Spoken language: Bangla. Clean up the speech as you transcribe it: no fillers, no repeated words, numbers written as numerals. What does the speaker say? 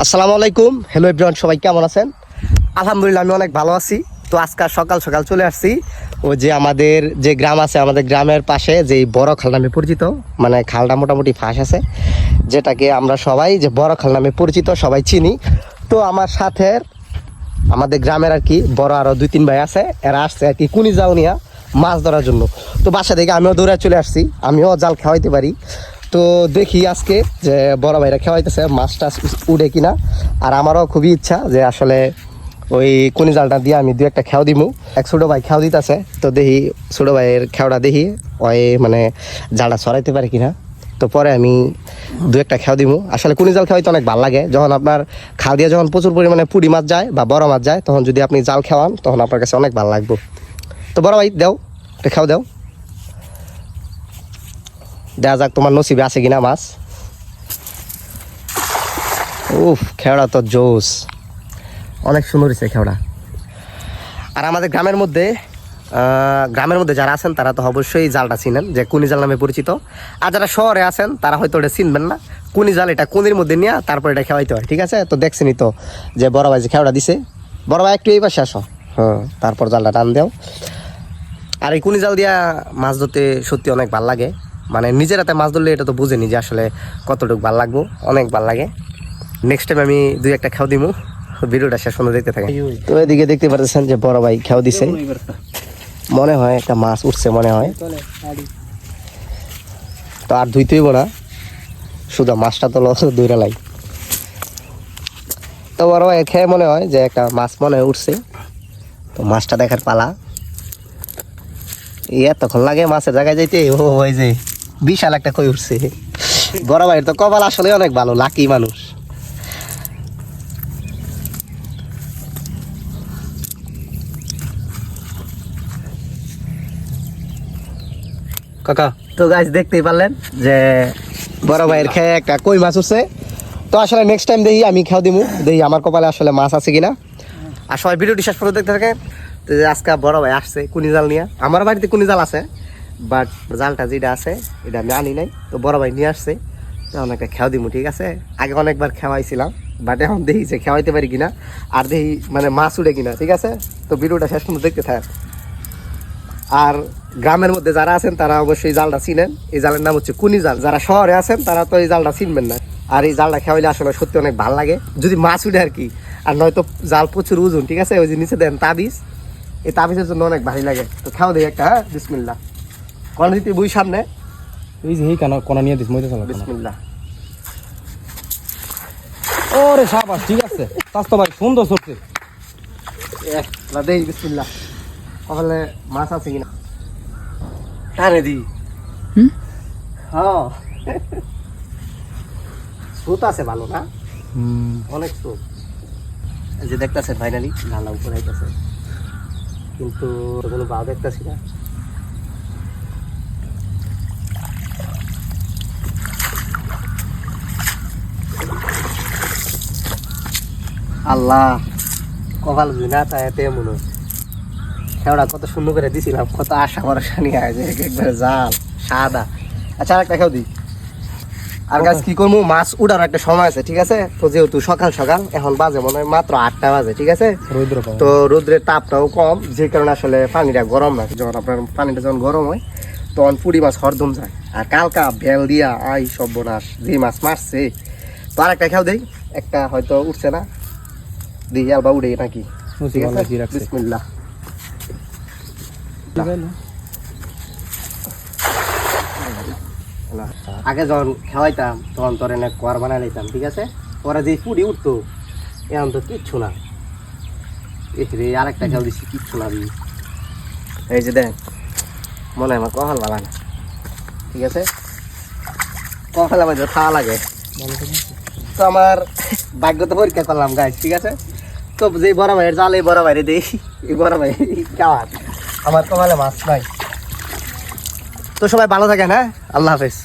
আসসালামু আলাইকুম, হ্যালো এভরিওয়ান, সবাই কেমন আছেন? আলহামদুলিল্লাহ আমি অনেক ভালো আছি। তো আজকে সকাল সকাল চলে আসছি ওই যে আমাদের যে গ্রাম আছে, আমাদের গ্রামের পাশে যে বড় খাল নামে পরিচিত, মানে খালটা মোটামুটি ফাঁস আছে, যেটাকে আমরা সবাই যে বড় খাল নামে পরিচিত সবাই চিনি। তো আমার সাথে আমাদের গ্রামের আর কি বড় আরও 2-3 ভাই আছে, এরা আসছে আর কি কুনি জাল নিয়ে মাছ ধরার জন্য। তো বাসা থেকে আমিও দৌড়ে চলে আসছি, আমিও জাল খাওয়াইতে পারি। তো দেখি আজকে যে বড় ভাইরা খাওয়াইতেছে মাছ টাছ উঠে কিনা। আর আমারও খুবই ইচ্ছা যে আসলে ওই কুনি জালটা দিয়ে আমি 2-1টা খেয়াও দিমু। এক ছোটো ভাই খেয়াও দিতেছে, তো দেখি ছোটো ভাইয়ের খেয়াটা দেখি ওই মানে জালটা ছড়াইতে পারে কিনা। তো পরে আমি 2-1টা খেয়াও দিমু। আসলে কুনি জাল খাওয়াইতে অনেক ভালো লাগে, যখন আপনার খাল দিয়ে যখন প্রচুর পরিমাণে পুঁটি মাছ যায় বা বড় মাছ যায়, তখন যদি আপনি জাল খাওয়ান তখন আপনার কাছে অনেক ভালো লাগবে। তো বড় ভাই দেও, একটা খেয়াও দেও, দেখা যাক তোমার নসিবে আছে কিনা মাছ। উফ, খেওড়া তো জোস, অনেক সুন্দর হয়েছে খেওড়া। আর আমাদের গ্রামের মধ্যে যারা আছেন তারা তো অবশ্যই জালটা চিনেন যে কুনি জাল নামে পরিচিত। আর যারা শহরে আছেন তারা হয়তো এটা চিনবেন না। কুনি জাল এটা কুনির মধ্যে নিয়ে তারপর এটা খাওয়াইতে হয়, ঠিক আছে? তো দেখছেনই তো যে বড় ভাই যে খেওড়া দিছে। বড় ভাই একটু এই পাশে আসো, হ্যাঁ, তারপর জালটা টান দেও। আর এই কুনি জাল দিয়া মাছ ধরতে সত্যি অনেক ভাল লাগে, মানে নিজের হাতে মাছ ধরলে এটা তো বুঝেনি যে আসলে কতটুকু ভাল লাগবো, অনেক ভাল লাগে। নেক্সট টাইম আমি 2-1টা খেয়াও দিমু, ভিডিওটা শেষ পর্যন্ত দেখতে থাকেন। তো এদিকে দেখতে পাচ্ছেন যে বড় ভাই খেয়াও দিছে, মনে হয় একটা মাছ উঠছে মনে হয়। তো আর ধুইতেইব না, শুধু মাছটা তো দূরে লাই। তো বড় ভাই খেয়ে মনে হয় যে একটা মাছ মনে হয় উঠছে, তো মাছটা দেখার পালা। এতক্ষণ লাগে মাছের জায়গায় যাইতে, ও ওই যে বিশাল একটা কই উঠছে। বড় ভাইয়ের তো কপাল আসলে অনেক ভালো, লাকি মানুষ। কাকা তো গাইস দেখতেই পারলেন যে বড় ভাইয়ের খেয়ে একটা কই মাছ উঠছে। তো আসলে নেক্সট টাইম দেখি আমি খাও দিমু, দেখি আমার কপালে আসলে মাছ আছে কিনা। আর সবাই ভিডিওটি শেষ পর্যন্ত দেখতে থাকেন। তো আজকে বড় ভাই আসছে কুনি জাল নিয়ে। আমার বাড়িতে কুনি জাল আছে, বাট জালটা যেটা আছে এটা আমি আনি নাই। তো বড় ভাই নিয়ে আসছে, তখন একটা খেয়াও দিমু, ঠিক আছে? আগে অনেকবার খেওয়াইছিলাম, বাট এখন দেখি যে খেওয়াইতে পারি কিনা, আর দেখি মানে মাছ উঠে কিনা, ঠিক আছে? তো ভিডিওটা শেষ পর্যন্ত দেখতে থাকেন। আর গ্রামের মধ্যে যারা আছেন তারা অবশ্যই জালটা চিনেন, এই জালের নাম হচ্ছে কুনি জাল। যারা শহরে আছেন তারা তো এই জালটা চিনবেন না। আর এই জালটা খাওয়াইলে আসলে সত্যি অনেক ভালো লাগে, যদি মাছ উঠে আর কি। আর নয়তো জাল প্রচুর ওজন, ঠিক আছে? ওই যে নিচে দেন তাবিজ, এই তাবিজের জন্য অনেক ভারী লাগে। তো খাও দেই একটা, হ্যাঁ, বিসমিল্লাহ। কোন দিতে বই সামনে এই যে কেন কোনা নিয়ে দিস মইতে চলো বিসমিল্লাহ। ওরে শাবাশ, ঠিক আছে স্বাস্থ্য ভাই সুন্দর সরছে। দেই বিসমিল্লাহ, তাহলে মাছ আছে কিনা টানে দি। হ্যাঁ, স্রোত আছে ভালো না, অনেক স্রোত। এই যে দেখতেছেন ফাইনালি ঢালা উপরে আইতেছে, কিন্তু কোনো বাও দেখতেছি না। আল্লাহ, কপাল বিনা তাই মনে খেওড়া কত সুন্দর করে দিছিলাম, কত আশা ভরসা নিয়ে আছে, একবারে জাল সাদা। আচ্ছা আর একটা খেয়াও দিই। আর গাছ কি করবো, মাছ উঠার একটা সময় আছে, ঠিক আছে? তো যেহেতু সকাল সকাল, এখন বাজে মনে হয় মাত্র 8টা বাজে, ঠিক আছে? তো রোদ্রের তাপটাও কম, যে কারণে আসলে পানিটা গরম না। যখন আপনার পানিটা যখন গরম হয় তখন পুরি মাছ হরদম যায়। আর কালকা বেল দিয়া আই সর্বনাশ, যে মাছ মারছে। তো আর একটা খেয়াও দেই, একটা হয়তো উঠছে না, দেখি আর বা উঠে নাকি। ঠিক আছে, বিসমিল্লাহ। আগে যখন খাওয়াইতাম তখন তোর এনে কোয়ার বানাই নিতাম, ঠিক আছে? ওরা যে ফুডি উঠতো, এখন তো কিচ্ছু না। রে আরেকটা খেয়াল দিচ্ছি, কিচ্ছু না দিই। এই যে দেখ, মনে হয় আমার কপাল ভালো না, ঠিক আছে? কপাল আমার খাওয়া লাগে। তো আমার ভাগ্য তো পরীক্ষা করলাম গাইস, ঠিক আছে? তো যে বড় ভাইয়ের জাল, এই বড় ভাইরে দেই, এই বড় ভাই খাওয়ার, আমার কপালে মাছ নাই। তো সবাই ভালো থাকেন, হ্যাঁ, আল্লাহ হাফেজ।